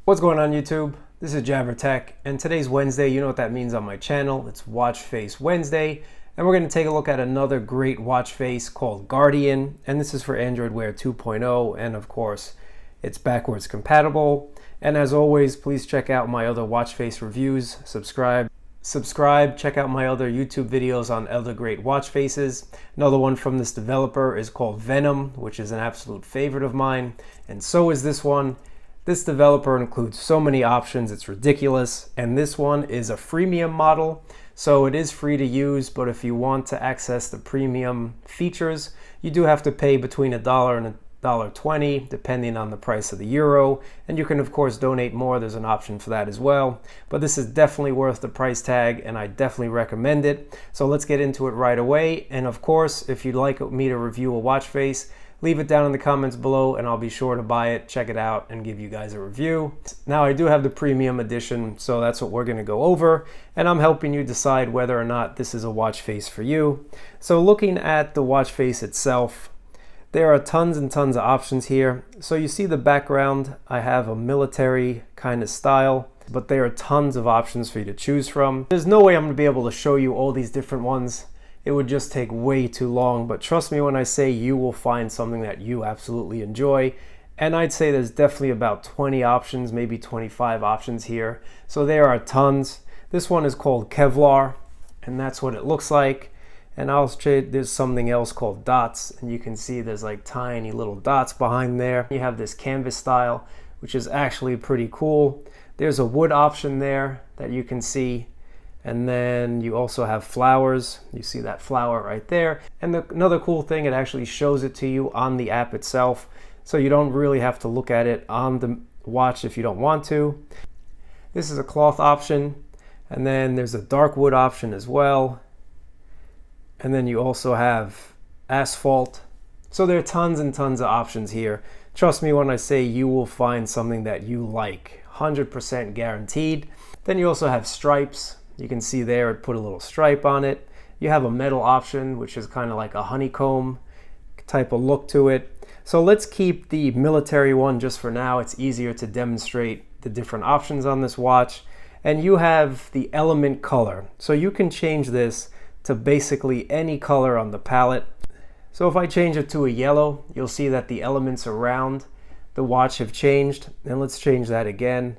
What's going on YouTube? This is Jabber Tech, and today's Wednesday. You know what that means on my channel. It's Watch Face Wednesday, and we're going to take a look at another great watch face called Guardian, and this is for Android Wear 2.0, and of course it's backwards compatible. And as always, please check out my other watch face reviews. Subscribe, check out my other YouTube videos on other great watch faces. Another one from this developer is called Venom, which is an absolute favorite of mine, and so is this one. This developer includes so many options, it's ridiculous. And this one is a freemium model, so it is free to use, but if you want to access the premium features, you do have to pay between $1 and $1.20, depending on the price of the euro. And you can of course donate more, there's an option for that as well. But this is definitely worth the price tag, and I definitely recommend it. So let's get into it right away. And of course, if you'd like me to review a watch face, leave it down in the comments below and I'll be sure to buy it, check it out, and give you guys a review. Now I do have the premium edition, so that's what we're going to go over, and I'm helping you decide whether or not this is a watch face for you. So looking at the watch face itself, there are tons and tons of options here. So you see the background, I have a military kind of style, but there are tons of options for you to choose from. There's no way I'm going to be able to show you all these different ones. It would just take way too long, but trust me when I say you will find something that you absolutely enjoy. And I'd say there's definitely about 20 options, maybe 25 options here. So there are tons. This one is called Kevlar, and that's what it looks like. And there's something else called dots, and you can see there's like tiny little dots behind there. You have this canvas style, which is actually pretty cool. There's a wood option there that you can see. And then you also have flowers. You see that flower right there. And another cool thing, it actually shows it to you on the app itself. So you don't really have to look at it on the watch if you don't want to. This is a cloth option. And then there's a dark wood option as well. And then you also have asphalt. So there are tons and tons of options here. Trust me when I say you will find something that you like, 100% guaranteed. Then you also have stripes. You can see there it put a little stripe on it. You have a metal option, which is kind of like a honeycomb type of look to it. So let's keep the military one just for now. It's easier to demonstrate the different options on this watch. And you have the element color. So you can change this to basically any color on the palette. So if I change it to a yellow, you'll see that the elements around the watch have changed. And let's change that again.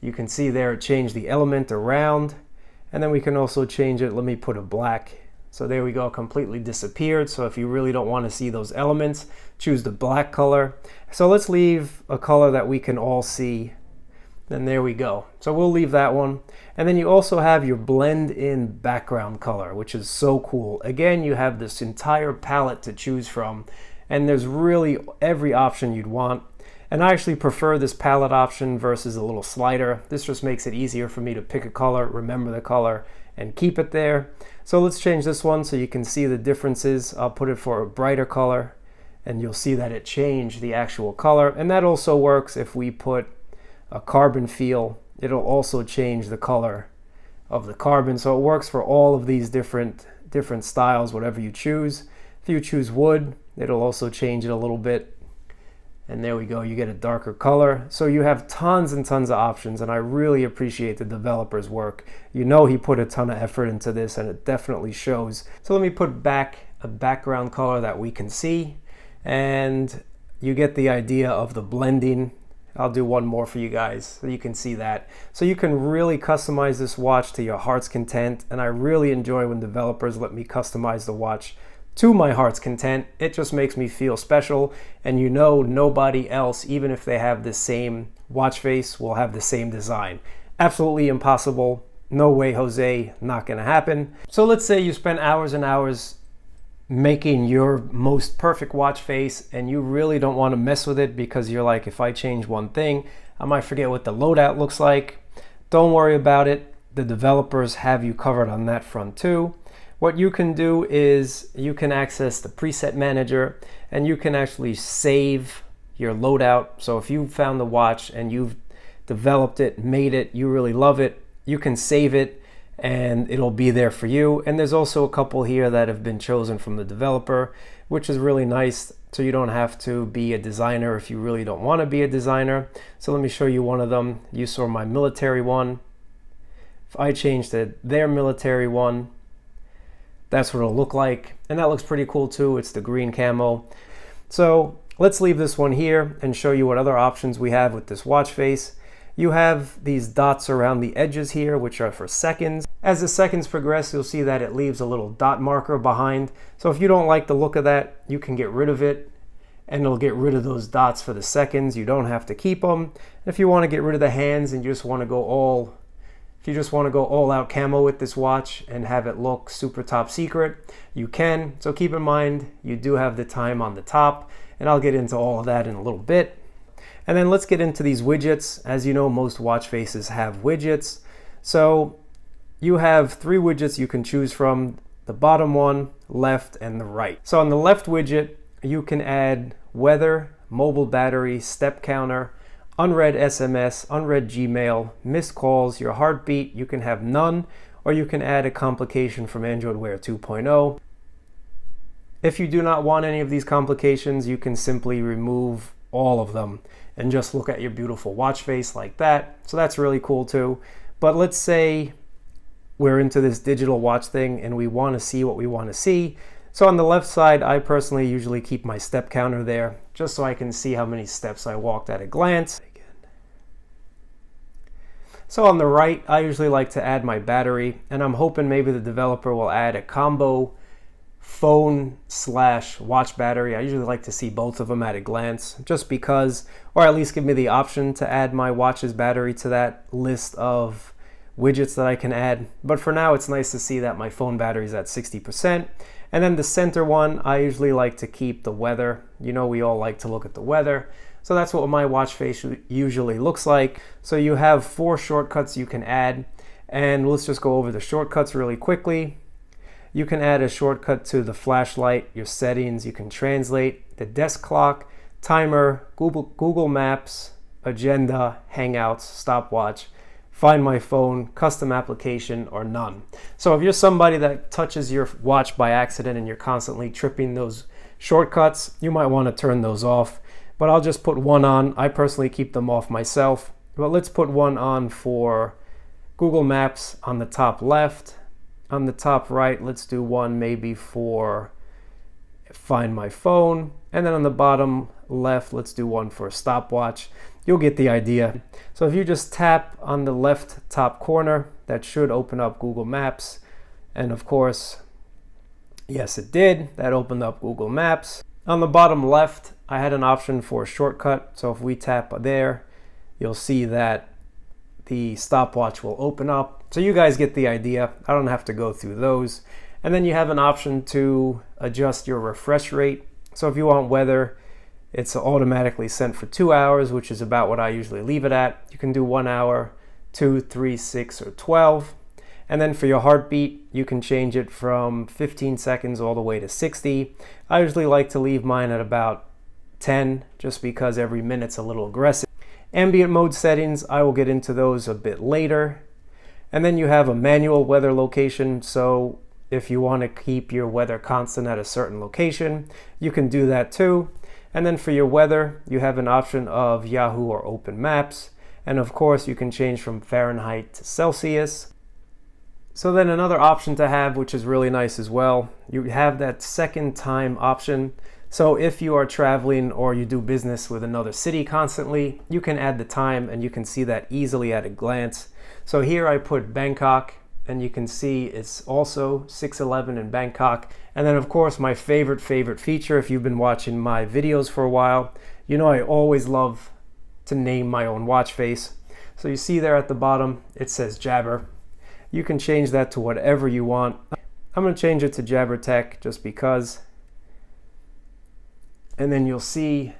You can see there it changed the element around, and then we can also change it. Let me put a black. So there we go, completely disappeared. So if you really don't want to see those elements, choose the black color. So let's leave a color that we can all see. Then there we go. So we'll leave that one. And then you also have your blend in background color, which is so cool. Again, you have this entire palette to choose from, and there's really every option you'd want. And I actually prefer this palette option versus a little slider. This just makes it easier for me to pick a color, remember the color, and keep it there. So let's change this one so you can see the differences. I'll put it for a brighter color, and you'll see that it changed the actual color. And that also works if we put a carbon feel. It'll also change the color of the carbon. So it works for all of these different styles, whatever you choose. If you choose wood, it'll also change it a little bit. And there we go, you get a darker color. So you have tons and tons of options, and I really appreciate the developer's work. You know he put a ton of effort into this, and it definitely shows. So let me put back a background color that we can see, and you get the idea of the blending. I'll do one more for you guys so you can see that. So you can really customize this watch to your heart's content, and I really enjoy when developers let me customize the watch to my heart's content. It just makes me feel special, and you know nobody else, even if they have the same watch face, will have the same design. Absolutely impossible. No way, Jose, not gonna happen. So let's say you spend hours and hours making your most perfect watch face, and you really don't want to mess with it because you're like, if I change one thing, I might forget what the loadout looks like. Don't worry about it. The developers have you covered on that front too. What you can do is you can access the preset manager, and you can actually save your loadout. So if you found the watch and you've developed it, made it, you really love it, you can save it and it'll be there for you. And there's also a couple here that have been chosen from the developer, which is really nice. so you don't have to be a designer if you really don't want to be a designer. So let me show you one of them. You saw my military one. If I change to their military one, that's what it'll look like. And that looks pretty cool too. It's the green camo. So let's leave this one here and show you what other options we have with this watch face. You have these dots around the edges here, which are for seconds. As the seconds progress, you'll see that it leaves a little dot marker behind. So if you don't like the look of that, you can get rid of it and it'll get rid of those dots for the seconds. You don't have to keep them. If you want to get rid of the hands and you just want to go all out camo with this watch and have it look super top secret, you can. So keep in mind, you do have the time on the top, and I'll get into all of that in a little bit. And then let's get into these widgets. As you know, most watch faces have widgets. So you have 3 widgets you can choose from: the bottom one, left, and the right. So on the left widget, you can add weather, mobile battery, step counter, unread SMS, unread Gmail, missed calls, your heartbeat. You can have none, or you can add a complication from Android Wear 2.0. If you do not want any of these complications, you can simply remove all of them and just look at your beautiful watch face like that. So that's really cool too. But let's say we're into this digital watch thing and we want to see what we want to see. So on the left side, I personally usually keep my step counter there just so I can see how many steps I walked at a glance. So on the right, I usually like to add my battery, and I'm hoping maybe the developer will add a combo phone/watch battery. I usually like to see both of them at a glance just because, or at least give me the option to add my watch's battery to that list of widgets that I can add. But for now, it's nice to see that my phone battery is at 60%. And then the center one, I usually like to keep the weather. You know, we all like to look at the weather. So that's what my watch face usually looks like. So you have 4 shortcuts you can add, and let's just go over the shortcuts really quickly. You can add a shortcut to the flashlight, your settings, you can translate, the desk clock, timer, Google Maps, agenda, Hangouts, stopwatch, Find My Phone, custom application, or none. So if you're somebody that touches your watch by accident and you're constantly tripping those shortcuts, you might want to turn those off. But I'll just put one on. I personally keep them off myself. But let's put one on for Google Maps on the top left. On the top right, let's do one maybe for Find My Phone. And then on the bottom left, let's do one for stopwatch. You'll get the idea. So if you just tap on the left top corner, that should open up Google Maps. And of course, yes, it did. That opened up Google Maps. On the bottom left, I had an option for a shortcut. So if we tap there, you'll see that the stopwatch will open up. So you guys get the idea. I don't have to go through those. And then you have an option to adjust your refresh rate. So if you want weather, it's automatically sent for 2 hours, which is about what I usually leave it at. You can do 1 hour, 2, 3, 6, or 12. And then for your heartbeat, you can change it from 15 seconds all the way to 60. I usually like to leave mine at about 10, just because every minute's a little aggressive. Ambient mode settings, I will get into those a bit later. And then you have a manual weather location. So if you want to keep your weather constant at a certain location, you can do that too. And then for your weather, you have an option of Yahoo or Open Maps. And of course, you can change from Fahrenheit to Celsius. So then another option to have, which is really nice as well, you have that second time option. So if you are traveling or you do business with another city constantly, you can add the time and you can see that easily at a glance. So here I put Bangkok, and you can see it's also 6:11 in Bangkok. And then of course my favorite feature, if you've been watching my videos for a while, you know I always love to name my own watch face. So you see there at the bottom, it says Jabber. You can change that to whatever you want. I'm going to change it to Jabber Tech just because. And then you'll see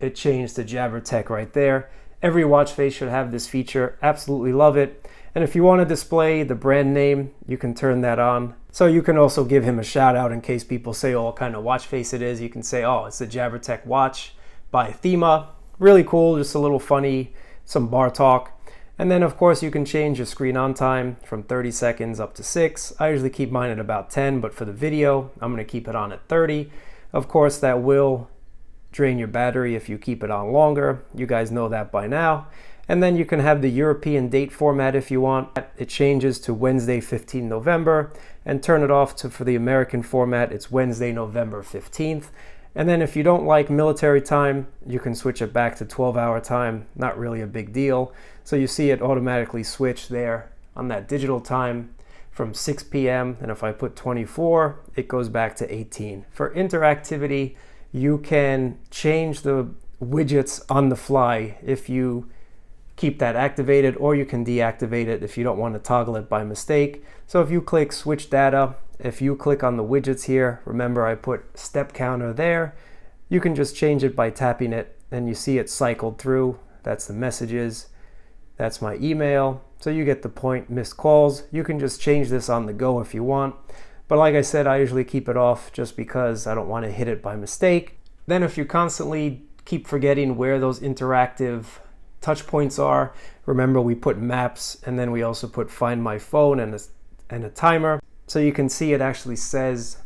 it changed to Jabber Tech right there. Every watch face should have this feature. Absolutely love it. And if you want to display the brand name, you can turn that on. So you can also give him a shout out in case people say, oh, what kind of watch face it is. You can say, oh, it's the Jabber Tech watch by Thema. Really cool, just a little funny, some bar talk. And then of course you can change your screen on time from 30 seconds up to 6. I usually keep mine at about 10, but for the video, I'm going to keep it on at 30. Of course, that will drain your battery if you keep it on longer. You guys know that by now. And then you can have the European date format if you want. It changes to Wednesday, 15 November, and turn it off for the American format. It's Wednesday, November 15th. And then if you don't like military time, you can switch it back to 12-hour time. Not really a big deal. So you see it automatically switch there on that digital time from 6 p.m. And if I put 24, it goes back to 18. For interactivity, you can change the widgets on the fly if you keep that activated, or you can deactivate it if you don't want to toggle it by mistake. So if you click switch data, if you click on the widgets here, remember I put step counter there, you can just change it by tapping it and you see it cycled through. That's the messages, that's my email. So you get the point, missed calls. You can just change this on the go if you want. But like I said, I usually keep it off just because I don't want to hit it by mistake. Then if you constantly keep forgetting where those interactive touch points are, remember we put maps and then we also put find my phone and a timer. So you can see it actually says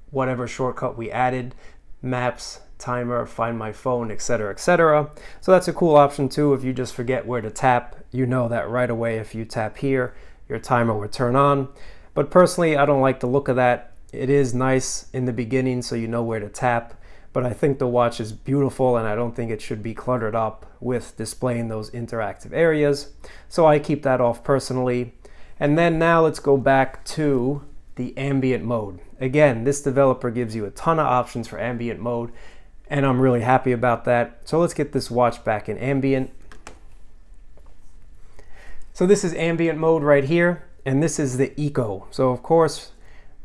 whatever shortcut we added, maps, timer, find my phone, etc., etc. So that's a cool option too. If you just forget where to tap, you know that right away. If you tap here, your timer will turn on. But personally, I don't like the look of that. It is nice in the beginning so you know where to tap, but I think the watch is beautiful and I don't think it should be cluttered up with displaying those interactive areas. So I keep that off personally. And then now let's go back to the ambient mode. Again, this developer gives you a ton of options for ambient mode, and I'm really happy about that. So let's get this watch back in ambient. So this is ambient mode right here, and this is the eco. So of course,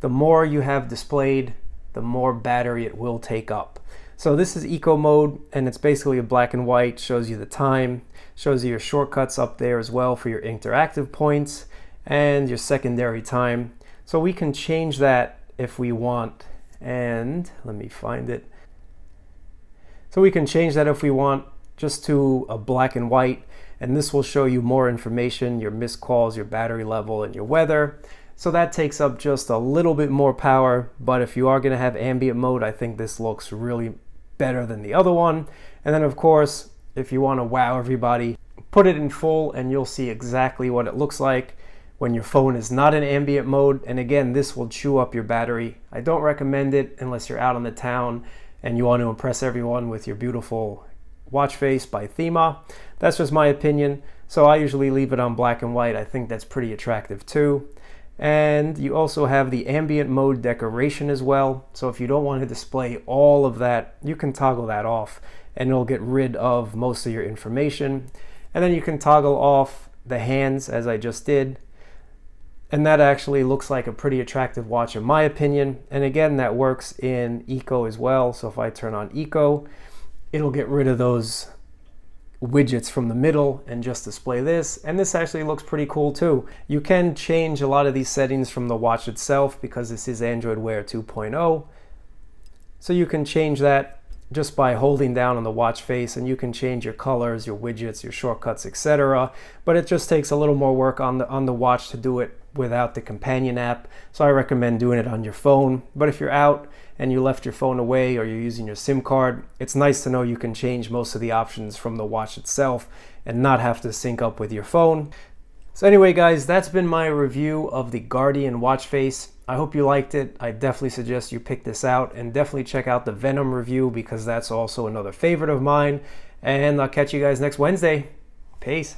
the more you have displayed, the more battery it will take up. So this is eco mode, and it's basically a black and white, shows you the time, shows you your shortcuts up there as well for your interactive points and your secondary time. So we can change that if we want, and let me find it. So we can change that if we want just to a black and white, and this will show you more information, your missed calls, your battery level, and your weather. So that takes up just a little bit more power, but if you are going to have ambient mode, I think this looks really better than the other one. And then of course, if you want to wow everybody, put it in full and you'll see exactly what it looks like when your phone is not in ambient mode. And again, this will chew up your battery. I don't recommend it unless you're out on the town and you want to impress everyone with your beautiful watch face by Thema. That's just my opinion. So I usually leave it on black and white. I think that's pretty attractive too. And you also have the ambient mode decoration as well. So if you don't want to display all of that, you can toggle that off and it'll get rid of most of your information. And then you can toggle off the hands as I just did. And that actually looks like a pretty attractive watch in my opinion. And again, that works in eco as well. So if I turn on eco, it'll get rid of those widgets from the middle and just display this. And this actually looks pretty cool too. You can change a lot of these settings from the watch itself because this is Android Wear 2.0. So you can change that just by holding down on the watch face, and you can change your colors, your widgets, your shortcuts, etc. But it just takes a little more work on the watch to do it without the companion app. So I recommend doing it on your phone. But if you're out and you left your phone away or you're using your SIM card, it's nice to know you can change most of the options from the watch itself and not have to sync up with your phone. So anyway guys, that's been my review of the Guardian watch face. I hope you liked it. I definitely suggest you pick this out, and definitely check out the Venom review because that's also another favorite of mine. And I'll catch you guys next Wednesday. Peace.